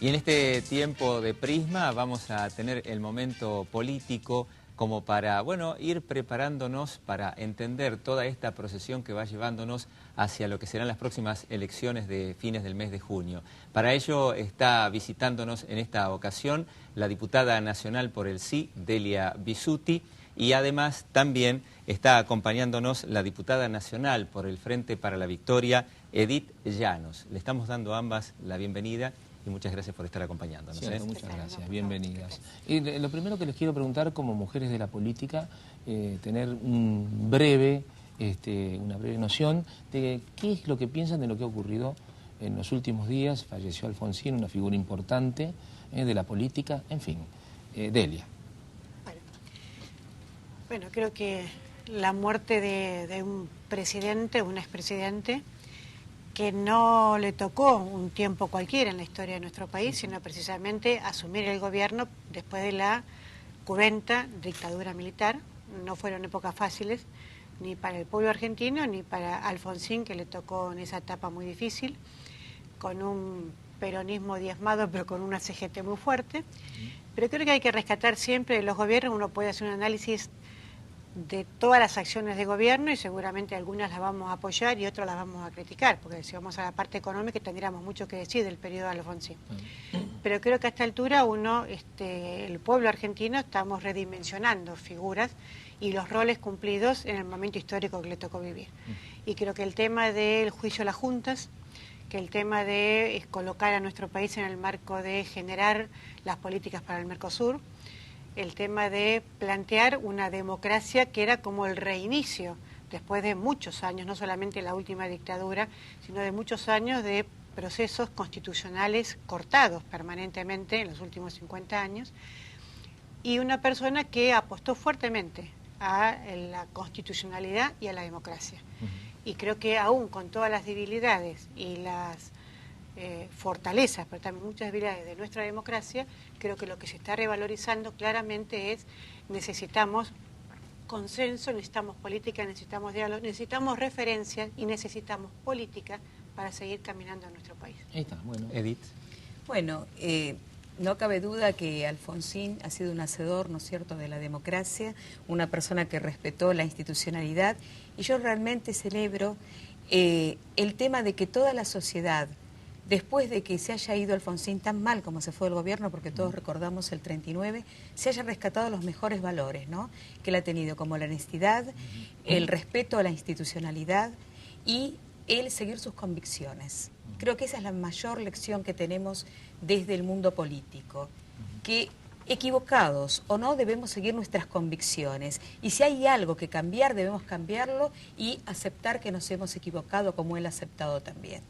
Y en este tiempo de Prisma vamos a tener el momento político como para, bueno, ir preparándonos para entender toda esta procesión que va llevándonos hacia lo que serán las próximas elecciones de fines del mes de junio. Para ello está visitándonos en esta ocasión la diputada nacional por el Sí, Delia Bisutti, y además también está acompañándonos la diputada nacional por el Frente para la Victoria, Edith Llanos. Le estamos dando a ambas la bienvenida y muchas gracias por estar acompañándonos. Cierto, muchas gracias, bienvenidas. Y lo primero que les quiero preguntar, como mujeres de la política, tener una breve noción de qué es lo que piensan de lo que ha ocurrido en los últimos días. Falleció Alfonsín, una figura importante de la política, en fin. Delia. Bueno, creo que la muerte de un presidente, un expresidente, que no le tocó un tiempo cualquiera en la historia de nuestro país, sino precisamente asumir el gobierno después de la cruenta dictadura militar. No fueron épocas fáciles, ni para el pueblo argentino, ni para Alfonsín, que le tocó en esa etapa muy difícil, con un peronismo diezmado, pero con una CGT muy fuerte. Pero creo que hay que rescatar siempre de los gobiernos, uno puede hacer un análisis de todas las acciones de gobierno y seguramente algunas las vamos a apoyar y otras las vamos a criticar, porque si vamos a la parte económica tendríamos mucho que decir del periodo de Alfonsín. Pero creo que a esta altura el pueblo argentino estamos redimensionando figuras y los roles cumplidos en el momento histórico que le tocó vivir. Y creo que el tema del juicio a las juntas, que el tema de colocar a nuestro país en el marco de generar las políticas para el Mercosur, el tema de plantear una democracia que era como el reinicio, después de muchos años, no solamente la última dictadura, sino de muchos años de procesos constitucionales cortados permanentemente en los últimos 50 años, y una persona que apostó fuertemente a la constitucionalidad y a la democracia. Y creo que aún con todas las debilidades y las fortalezas, pero también muchas debilidades de nuestra democracia, creo que lo que se está revalorizando claramente es necesitamos consenso, necesitamos política, necesitamos diálogo, necesitamos referencias y necesitamos política para seguir caminando en nuestro país. Ahí está, bueno. Edith. Bueno, no cabe duda que Alfonsín ha sido un hacedor, ¿no es cierto?, de la democracia, una persona que respetó la institucionalidad, y yo realmente celebro el tema de que toda la sociedad, después de que se haya ido Alfonsín tan mal como se fue del gobierno, porque todos recordamos el 39, se haya rescatado los mejores valores, ¿no?, que él ha tenido, como la honestidad, el respeto a la institucionalidad y el seguir sus convicciones. Creo que esa es la mayor lección que tenemos desde el mundo político, que equivocados o no debemos seguir nuestras convicciones, y si hay algo que cambiar debemos cambiarlo y aceptar que nos hemos equivocado como él ha aceptado también.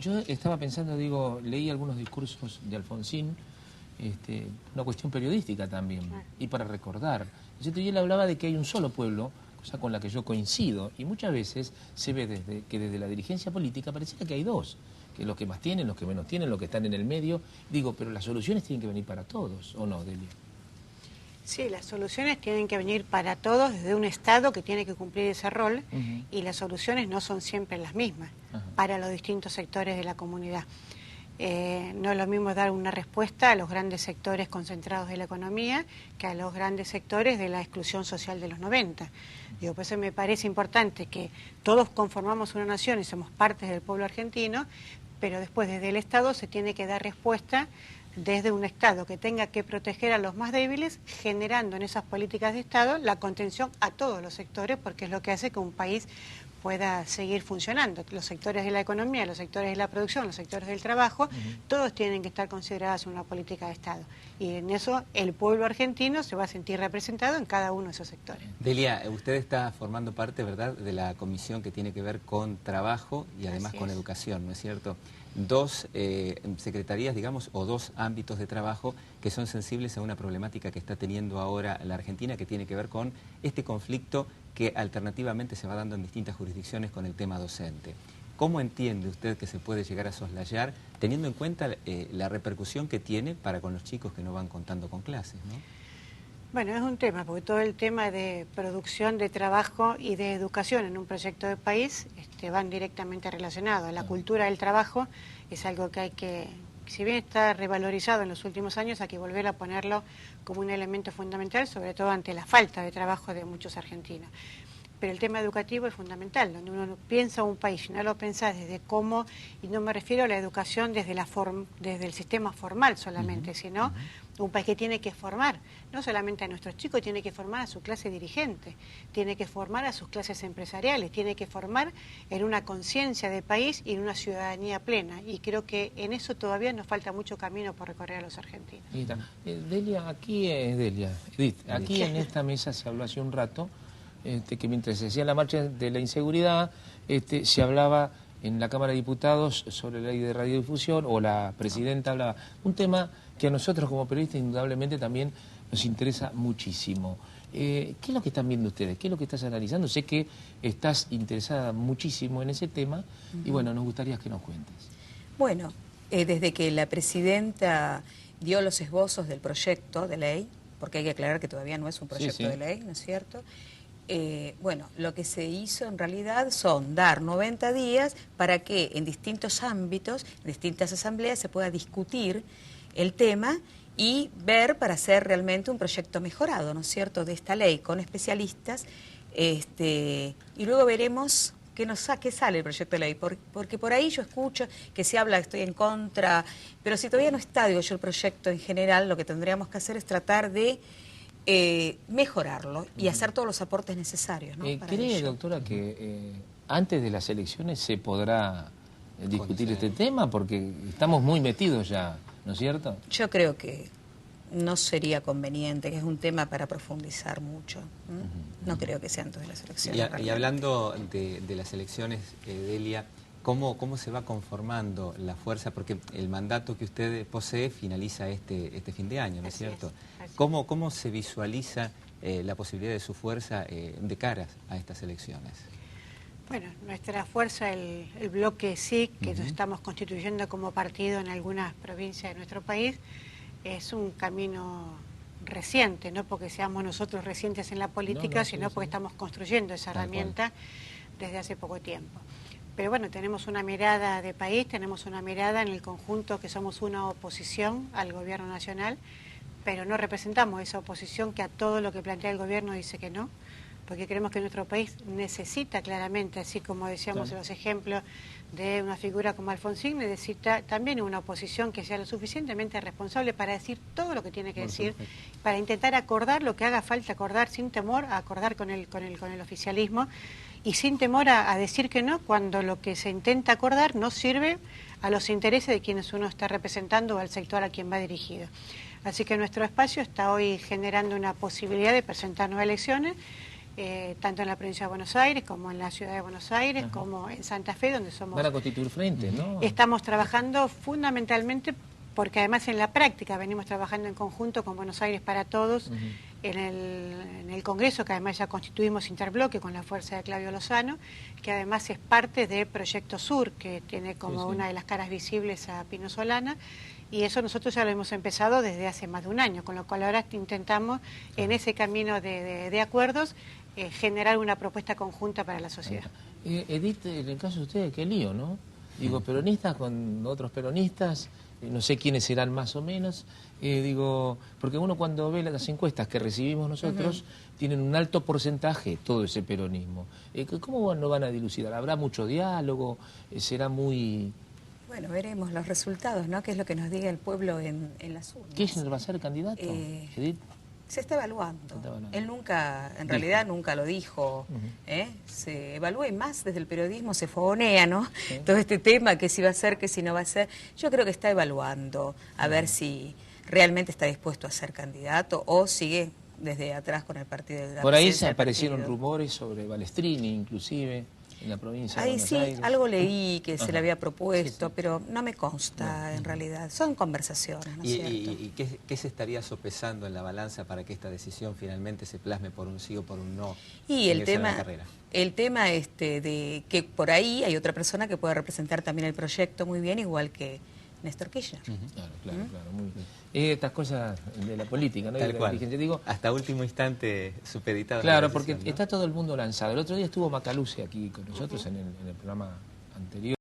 Yo estaba pensando, leí algunos discursos de Alfonsín, una cuestión periodística también, y para recordar. Y él hablaba de que hay un solo pueblo, cosa con la que yo coincido, y muchas veces se ve que desde la dirigencia política pareciera que hay dos, que los que más tienen, los que menos tienen, los que están en el medio. Pero las soluciones tienen que venir para todos, ¿o no, Delia? Sí, las soluciones tienen que venir para todos desde un Estado que tiene que cumplir ese rol, y las soluciones no son siempre las mismas para los distintos sectores de la comunidad. No es lo mismo dar una respuesta a los grandes sectores concentrados de la economía que a los grandes sectores de la exclusión social de los 90. Por eso me parece importante que todos conformamos una nación y somos partes del pueblo argentino, pero después desde el Estado se tiene que dar respuesta desde un Estado que tenga que proteger a los más débiles, generando en esas políticas de Estado la contención a todos los sectores, porque es lo que hace que un país pueda seguir funcionando. Los sectores de la economía, los sectores de la producción, los sectores del trabajo, todos tienen que estar considerados en una política de Estado. Y en eso el pueblo argentino se va a sentir representado en cada uno de esos sectores. Delia, usted está formando parte, ¿verdad?, de la comisión que tiene que ver con trabajo y además con educación, ¿no es cierto? Dos secretarías, digamos, o dos ámbitos de trabajo que son sensibles a una problemática que está teniendo ahora la Argentina, que tiene que ver con este conflicto que alternativamente se va dando en distintas jurisdicciones con el tema docente. ¿Cómo entiende usted que se puede llegar a soslayar, teniendo en cuenta la repercusión que tiene para con los chicos que no van contando con clases, ¿no? Bueno, es un tema, porque todo el tema de producción de trabajo y de educación en un proyecto de país van directamente relacionados. La cultura del trabajo es algo que hay que, si bien está revalorizado en los últimos años, hay que volver a ponerlo como un elemento fundamental, sobre todo ante la falta de trabajo de muchos argentinos. Pero el tema educativo es fundamental, donde uno piensa un país, no lo pensás desde cómo, y no me refiero a la educación desde el sistema formal solamente, sino un país que tiene que formar, no solamente a nuestros chicos, tiene que formar a su clase dirigente, tiene que formar a sus clases empresariales, tiene que formar en una conciencia de país y en una ciudadanía plena. Y creo que en eso todavía nos falta mucho camino por recorrer a los argentinos. Delia, Edith, aquí en esta mesa se habló hace un rato que mientras se hacía la marcha de la inseguridad, se hablaba en la Cámara de Diputados sobre la ley de radiodifusión, o la presidenta hablaba. Un tema que a nosotros como periodistas indudablemente también nos interesa muchísimo. ¿Qué es lo que están viendo ustedes? ¿Qué es lo que estás analizando? Sé que estás interesada muchísimo en ese tema y bueno, nos gustaría que nos cuentes. Bueno, desde que la presidenta dio los esbozos del proyecto de ley, porque hay que aclarar que todavía no es un proyecto de ley, ¿no es cierto?, bueno, lo que se hizo en realidad son dar 90 días para que en distintos ámbitos, en distintas asambleas, se pueda discutir el tema y ver para hacer realmente un proyecto mejorado, ¿no es cierto?, de esta ley con especialistas, y luego veremos qué sale el proyecto de ley, porque por ahí yo escucho que se habla, estoy en contra, pero si todavía no está, digo yo, el proyecto en general, lo que tendríamos que hacer es tratar de mejorarlo y hacer todos los aportes necesarios, ¿no? ¿Cree, doctora, que antes de las elecciones se podrá discutir este tema? Porque estamos muy metidos ya, ¿no es cierto? Yo creo que no sería conveniente, que es un tema para profundizar mucho. No creo que sea antes de las elecciones. Y hablando de las elecciones, Delia, ¿cómo se va conformando la fuerza? Porque el mandato que usted posee finaliza este fin de año, ¿no es cierto? ¿Cómo se visualiza la posibilidad de su fuerza de cara a estas elecciones? Bueno, nuestra fuerza, el bloque SIC, que nos estamos constituyendo como partido en algunas provincias de nuestro país, es un camino reciente, no porque seamos nosotros recientes en la política, sino porque estamos construyendo esa herramienta desde hace poco tiempo. Pero bueno, tenemos una mirada de país, tenemos una mirada en el conjunto que somos una oposición al gobierno nacional, pero no representamos esa oposición que a todo lo que plantea el gobierno dice que no, porque creemos que nuestro país necesita claramente, así como decíamos en los ejemplos de una figura como Alfonsín, necesita también una oposición que sea lo suficientemente responsable para decir todo lo que tiene que decir, para intentar acordar lo que haga falta acordar, sin temor a acordar con el oficialismo, y sin temor a decir que no cuando lo que se intenta acordar no sirve a los intereses de quienes uno está representando o al sector a quien va dirigido. Así que nuestro espacio está hoy generando una posibilidad de presentarnos a elecciones, tanto en la provincia de Buenos Aires como en la ciudad de Buenos Aires, como en Santa Fe, donde somos... Van a constituir frente, ¿no? Estamos trabajando fundamentalmente porque además en la práctica venimos trabajando en conjunto con Buenos Aires para Todos, en el Congreso, que además ya constituimos interbloque con la fuerza de Claudio Lozano, que además es parte de Proyecto Sur, que tiene como una de las caras visibles a Pino Solana, y eso nosotros ya lo hemos empezado desde hace más de un año, con lo cual ahora intentamos en ese camino de acuerdos generar una propuesta conjunta para la sociedad. Edith, en el caso de ustedes, qué lío, ¿no? Digo, peronistas con otros peronistas, no sé quiénes serán más o menos, digo, porque uno cuando ve las encuestas que recibimos nosotros, tienen un alto porcentaje todo ese peronismo. ¿Cómo no van a dilucidar? ¿Habrá mucho diálogo? ¿Será muy...? Bueno, veremos los resultados, ¿no? ¿Qué es lo que nos diga el pueblo en las urnas? ¿Kirchner va a ser candidato, Edith? Se está evaluando. Él nunca, en realidad nunca lo dijo. Se evalúa y más desde el periodismo se fogonea, ¿no? Todo este tema, que si va a ser, que si no va a ser. Yo creo que está evaluando a ver si realmente está dispuesto a ser candidato o sigue desde atrás con el partido de la Por ahí se aparecieron rumores sobre Balestrini, inclusive, en la provincia de Buenos Aires. Algo leí que se le había propuesto, pero no me consta en realidad. Son conversaciones, ¿no es cierto? ¿Y qué se estaría sopesando en la balanza para que esta decisión finalmente se plasme por un sí o por un no? Y el tema de que por ahí hay otra persona que puede representar también el proyecto muy bien, igual que Néstor Kirchner. Claro, muy bien. Estas cosas de la política, ¿no? Tal cual. Dirigencia. Digo, hasta último instante supeditado. claro, a la porque decisión, ¿no? está todo el mundo lanzado. El otro día estuvo Macaluce aquí con nosotros en el programa anterior.